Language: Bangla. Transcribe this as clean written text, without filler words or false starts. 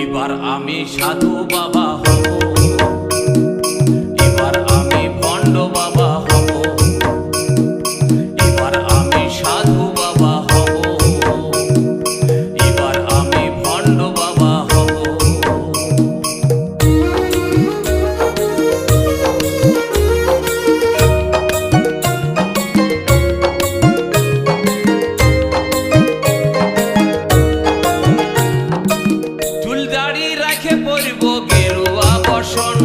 এবার আমি সাধু বাবা হব, এবার আমি ভণ্ড বাবা হব, এবার আমি সাধু বাবা হব, এবার আমি ভণ্ড বাবা হব। চুল দাড়ি রাখে পরব গেরুয়া বসন,